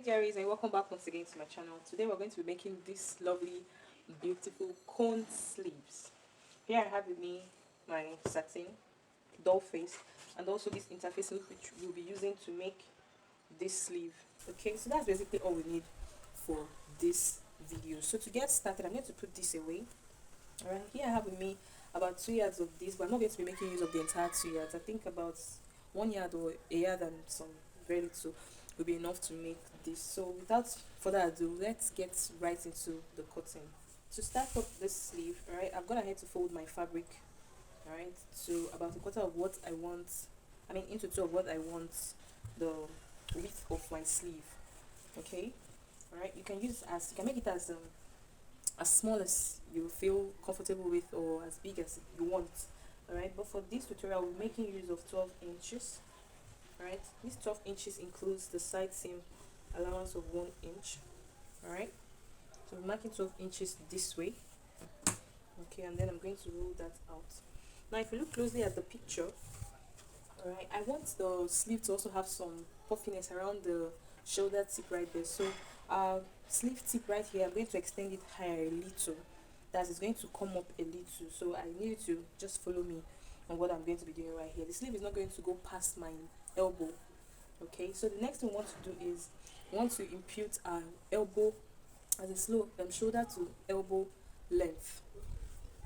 dearies, and welcome back once again to my channel. Today we're going to be making this lovely beautiful cone sleeves. Here I have with me my satin doll face and also this interfacing which we'll be using to make this sleeve. Okay, so that's basically all we need for this video. So to get started, I'm going to put this away. Alright, here I have with me about 2 yards of this, but I'm not going to be making use of the entire 2 yards. I think about 1 yard or a yard and some very little will be enough to make this. So without further ado, let's get right into the cutting. To start up this sleeve, alright, I've gone ahead to fold my fabric, alright, to about a quarter of what I want, into two of what I want the width of my sleeve. Okay, alright, you can make it as small as you feel comfortable with or as big as you want. Alright, but for this tutorial we're making use of 12 inches. Alright, this 12 inches includes the side seam allowance of 1 inch. Alright, so we're marking 12 inches this way. Okay, and then I'm going to roll that out. Now if you look closely at the picture, alright, I want the sleeve to also have some puffiness around the shoulder tip right there. So sleeve tip right here, I'm going to extend it higher a little. That is going to come up a little. So I need you to just follow me on what I'm going to be doing right here. The sleeve is not going to go past my elbow. Okay, so the next thing we want to do is we want to impute our elbow as a shoulder to elbow length.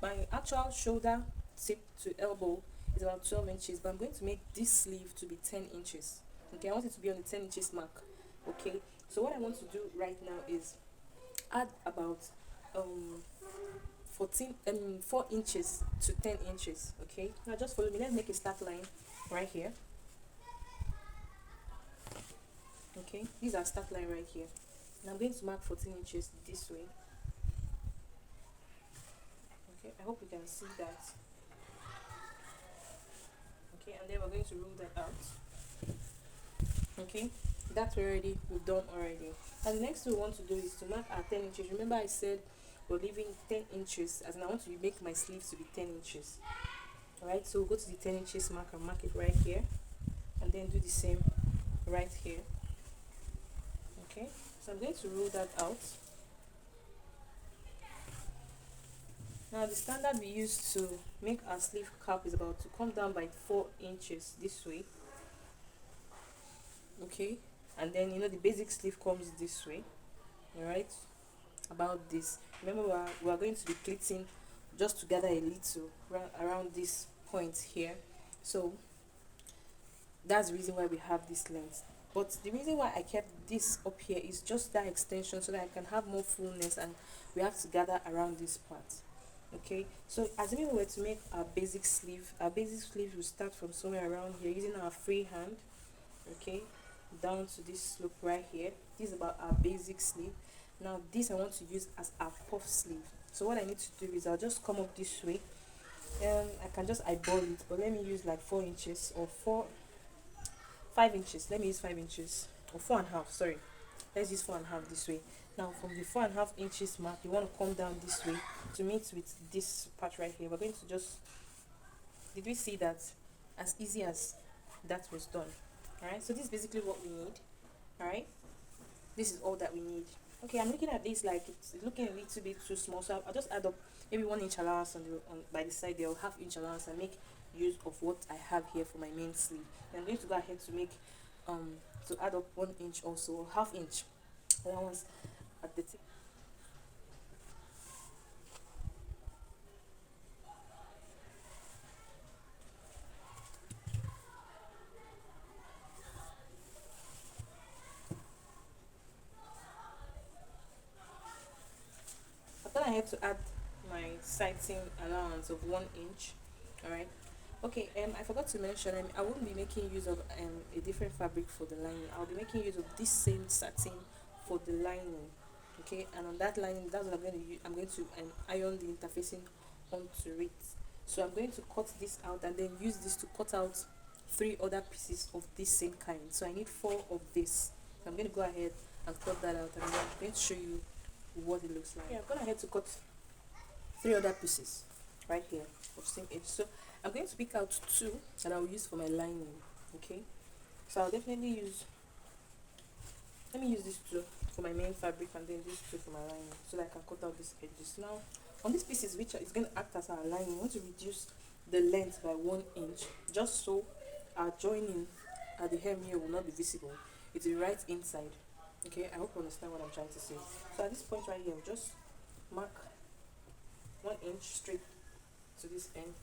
My actual shoulder tip to elbow is about 12 inches, but I'm going to make this sleeve to be 10 inches. Okay, I want it to be on the 10 inches mark. Okay, so what I want to do right now is add about 4 inches to 10 inches. Okay, now just follow me. Let's make a start line right here. Okay, these are start line right here. Now I'm going to mark 14 inches this way. Okay, I hope you can see that. Okay, and then we're going to rule that out. Okay, that's we've done already. And the next thing we want to do is to mark our 10 inches. Remember I said we're leaving 10 inches, as in I want to make my sleeves to be 10 inches. Alright, so we'll go to the 10 inches mark and mark it right here, and then do the same right here. Okay, so I'm going to rule that out. Now the standard we use to make our sleeve cap is about to come down by 4 inches this way. Okay, and then the basic sleeve comes this way. Alright, about this. Remember we are going to be pleating just to gather a little around this point here. So that's the reason why we have this length. But the reason why I kept this up here is just that extension, so that I can have more fullness, and we have to gather around this part. Okay, so assuming we were to make our basic sleeve will start from somewhere around here using our free hand. Okay, down to this slope right here. This is about our basic sleeve. Now this I want to use as our puff sleeve. So what I need to do is I'll just come up this way. I can just eyeball it, but let me use like 4 inches or 5 inches. Let me use 5 inches or 4.5. Sorry, let's use 4.5 this way. Now from the 4.5 inches mark, you want to come down this way to meet with this part right here. We're going to just, did we see that? As easy as that was done. Alright, so this is basically what we need. Alright, this is all that we need. Okay, I'm looking at this like it's looking a little bit too small, so I'll just add up maybe 1 inch allowance by the side there, or half inch allowance, and make use of what I have here for my main sleeve. And I'm going to go ahead to make to add up 1 inch also, or half inch allowance at the tip. Then I had to add my side seam allowance of 1 inch. Alright, okay, I forgot to mention, I won't be making use of a different fabric for the lining. I'll be making use of this same satin for the lining. Okay, and on that lining, that's what I'm going to use. I'm going to iron the interfacing onto it. So I'm going to cut this out and then use this to cut out 3 other pieces of this same kind. So I need 4 of this. So I'm going to go ahead and cut that out, and then I'm going to show you what it looks like. Yeah, I've gone ahead to cut 3 other pieces right here of same edge. So I'm going to pick out 2 that I'll use for my lining. Okay, so I'll definitely use let me use this two for my main fabric and then this two for my lining, so that I can cut out these edges. Now on these pieces, which is going to act as our lining, we want to reduce the length by 1 inch, just so our joining at the hem here will not be visible. It is right inside. Okay, I hope you understand what I'm trying to say. So at this point right here, we'll just mark 1 inch straight to this end,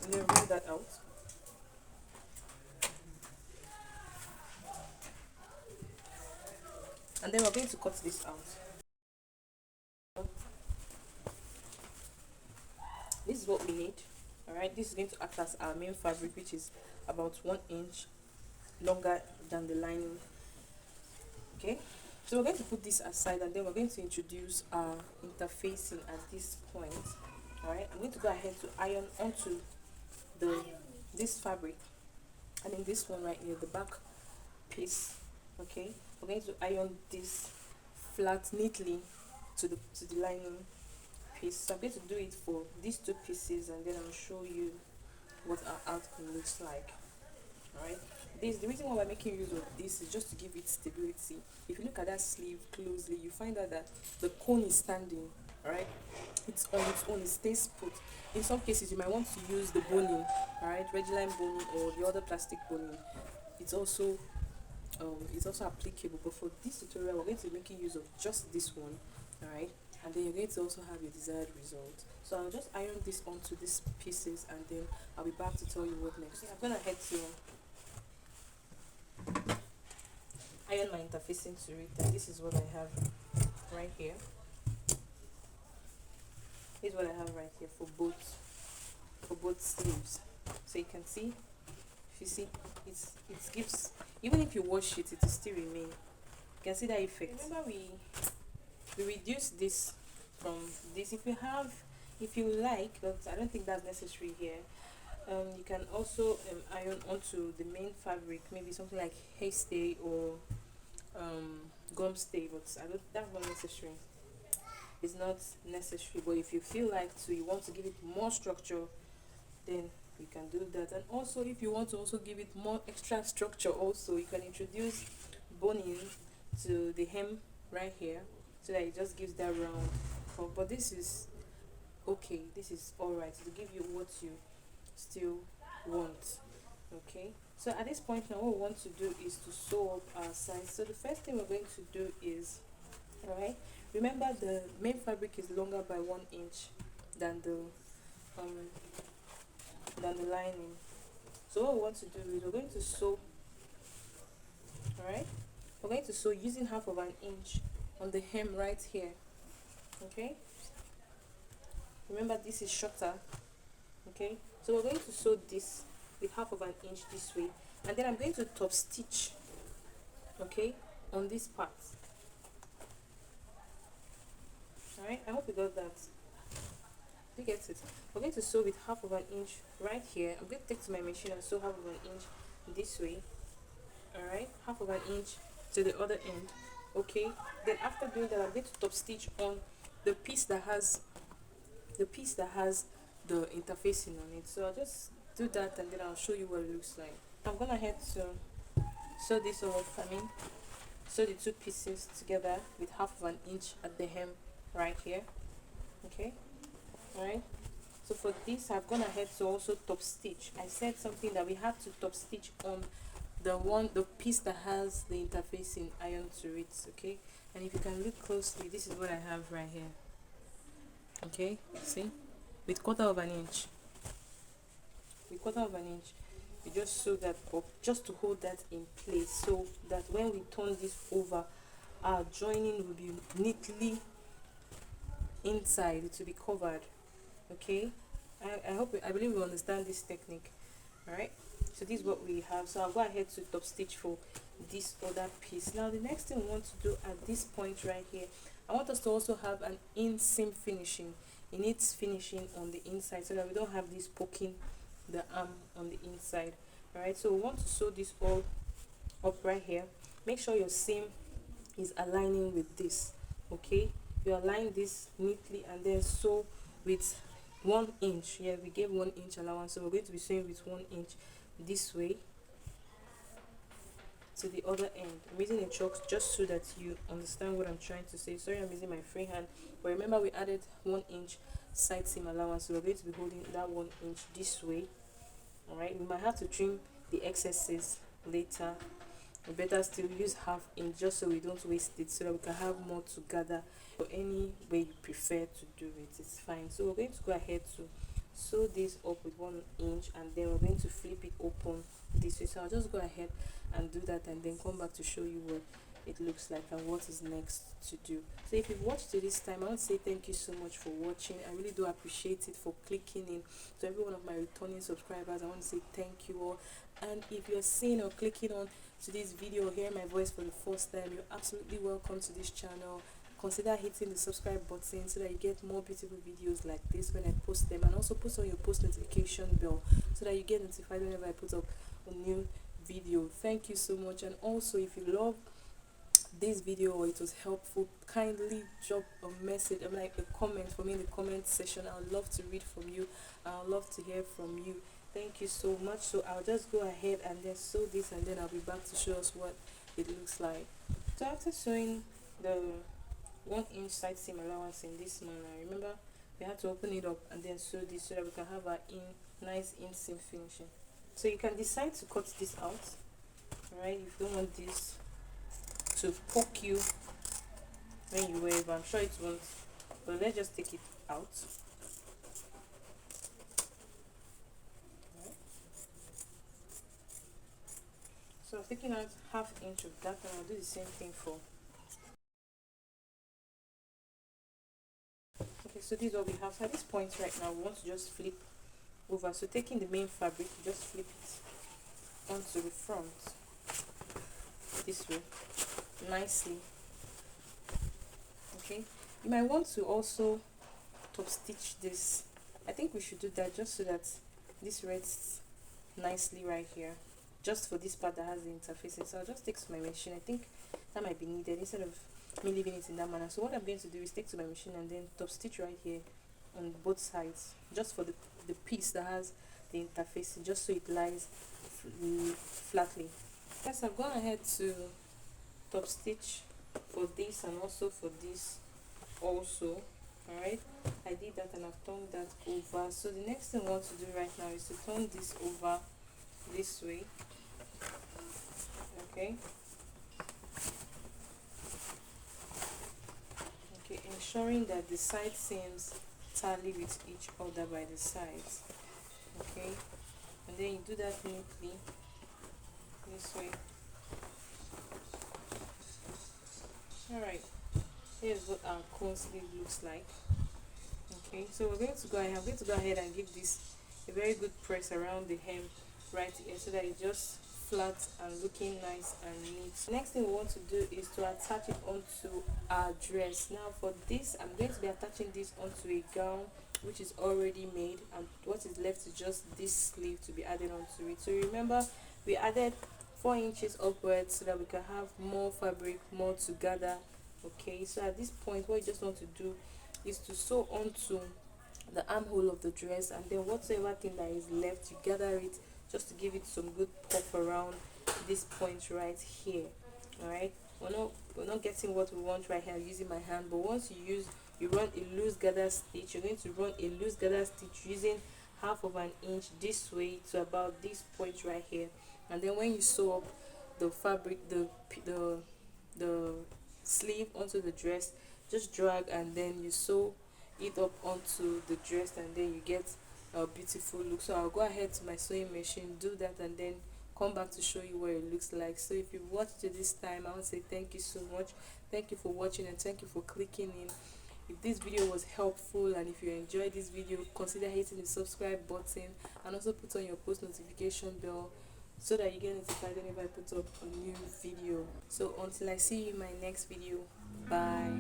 and then roll that out. And then we're going to cut this out. This is what we need. Alright, this is going to act as our main fabric, which is about 1 inch longer than the lining. Okay, so we're going to put this aside, and then we're going to introduce our interfacing at this point. Alright, I'm going to go ahead to iron onto this fabric, and then this one right here, the back piece. Okay, we're going to iron this flat neatly to the lining piece. So I'm going to do it for these two pieces, and then I'll show you what our outcome looks like. Alright, the reason why we're making use of this is just to give it stability. If you look at that sleeve closely, you find out that the cone is standing. Alright, it's on its own, it stays put. In some cases, you might want to use the boning, alright, regular boning or the other plastic boning. It's also applicable, but for this tutorial, we're going to be making use of just this one. Alright, and then you're going to also have your desired result. So I'll just iron this onto these pieces, and then I'll be back to tell you what next. I'm gonna head to iron my interfacing to it, and this is what I have right here. This is what I have right here for both sleeves. So you can see, if you see, it gives, even if you wash it, it will still remain. You can see that effect. Remember, we reduce this from this. If you like, but I don't think that's necessary here. You can also iron onto the main fabric, maybe something like haystay or gum stay, but that's not necessary. It's not necessary, but if you feel like you want to give it more structure, then you can do that. And also, if you want to also give it more extra structure, also you can introduce boning to the hem right here, so that it just gives that round curve. But this is okay, this is all right to give you what you still want. Okay, so at this point now, what we want to do is to sew up our sides. So the first thing we're going to do is, all right, remember the main fabric is longer by 1 inch than the lining. So what we want to do is we're going to sew. All right, we're going to sew using half of an inch on the hem right here. Okay, remember this is shorter. Okay, so we're going to sew this with half of an inch this way, and then I'm going to top stitch, okay, on this part. All right, I hope you got that. You get it. We're going to sew with half of an inch right here. I'm going to take to my machine and sew half of an inch this way. All right, half of an inch to the other end. Okay, then after doing that, I'm going to top stitch on the piece that has the interfacing on it. So I'll just do that, and then I'll show you what it looks like. I'm gonna head to sew this off. Sew the two pieces together with half of an inch at the hem right here. Okay, all right. So for this, I've gone ahead to also top stitch. I said something that we have to top stitch on the piece that has the interfacing iron to it. Okay, and if you can look closely, this is what I have right here. Okay, see, with quarter of an inch. You just sew that up, just to hold that in place, so that when we turn this over, our joining will be neatly inside. It will be covered. Okay, I believe you understand this technique. All right, so this is what we have. So I'll go ahead to top stitch for this other piece. Now the next thing we want to do at this point right here, I want us to also have an inseam finishing. It needs finishing on the inside, so that we don't have this poking the arm on the inside. All right, so we want to sew this all up right here. Make sure your seam is aligning with this. Okay, you align this neatly, and then sew with 1 inch. Yeah, we gave 1 inch allowance, so we're going to be sewing with 1 inch this way. to the other end. I'm using a chalk just so that you understand what I'm trying to say. Sorry, I'm using my free hand, but remember we added 1 inch side seam allowance, so we're going to be holding that 1 inch this way. All right, we might have to trim the excesses later. We better still use half inch just so we don't waste it, so that we can have more to gather. Or any way you prefer to do it, it's fine. So we're going to go ahead to sew this up with 1 inch, and then we're going to flip it open this way. So I'll just go ahead and do that, and then come back to show you what it looks like and what is next to do. So if you've watched to this time, I want to say thank you so much for watching. I really do appreciate it, for clicking in. To every one of my returning subscribers, I want to say thank you all. And if you're seeing or clicking on to this video or hearing my voice for the first time, you're absolutely welcome to this channel. Consider hitting the subscribe button so that you get more beautiful videos like this when I post them, and also put on your post notification bell so that you get notified whenever I put up a new video. Thank you so much. And also, if you love this video or it was helpful, kindly drop a message, like a comment for me in the comment section. I would love to read from you. I would love to hear from you. Thank you so much. So I'll just go ahead and then sew this, and then I'll be back to show us what it looks like. So after sewing the 1 inch side seam allowance in this manner, remember we have to open it up and then sew this so that we can have our nice inseam finishing. So you can decide to cut this out, right, if you don't want this to poke you when you wear it, but I'm sure it won't. But let's just take it out. Right. So I've taken out ½ inch of that, and I'll do the same thing for. Okay, so this is what we have. So at this point right now, we want to just flip over. So taking the main fabric, just flip it onto the front this way nicely. Okay, you might want to also top stitch this. I think we should do that just so that this rests nicely right here, just for this part that has the interfacing. So I'll just take to my machine. I think that might be needed instead of me leaving it in that manner. So what I'm going to do is take to my machine and then top stitch right here on both sides, just for the piece that has the interfacing, just so it lies flatly. Yes, I've gone ahead to top stitch for this and also for this also. All right, I did that and I've turned that over. So the next thing I want to do right now is to turn this over this way. Okay, ensuring that the side seams tally with each other by the sides. Okay, and then you do that neatly this way. All right, here's what our cone sleeve looks like. Okay, so we're going to go ahead. I'm going to go ahead and give this a very good press around the hem right here so that it's just flat and looking nice and neat. Next thing we want to do is to attach it onto our dress. Now for this, I'm going to be attaching this onto a gown which is already made, and what is left is just this sleeve to be added onto it. So remember, we added 4 inches upwards so that we can have more fabric, more to gather. Okay, so at this point what you just want to do is to sew onto the armhole of the dress, and then whatever thing that is left, you gather it just to give it some good puff around this point right here. All right, we're not getting what we want right here using my hand, but once you run a loose gather stitch, you're going to run a loose gather stitch using ½ inch this way to about this point right here, and then when you sew up the fabric, the sleeve onto the dress, just drag and then you sew it up onto the dress, and then you get a beautiful look. So I'll go ahead to my sewing machine, do that, and then come back to show you what it looks like. So if you've watched it this time, I want to say thank you so much. Thank you for watching, and thank you for clicking in. If this video was helpful and if you enjoyed this video, consider hitting the subscribe button and also put on your post notification bell so that you get notified whenever I put up a new video. So until I see you in my next video, bye.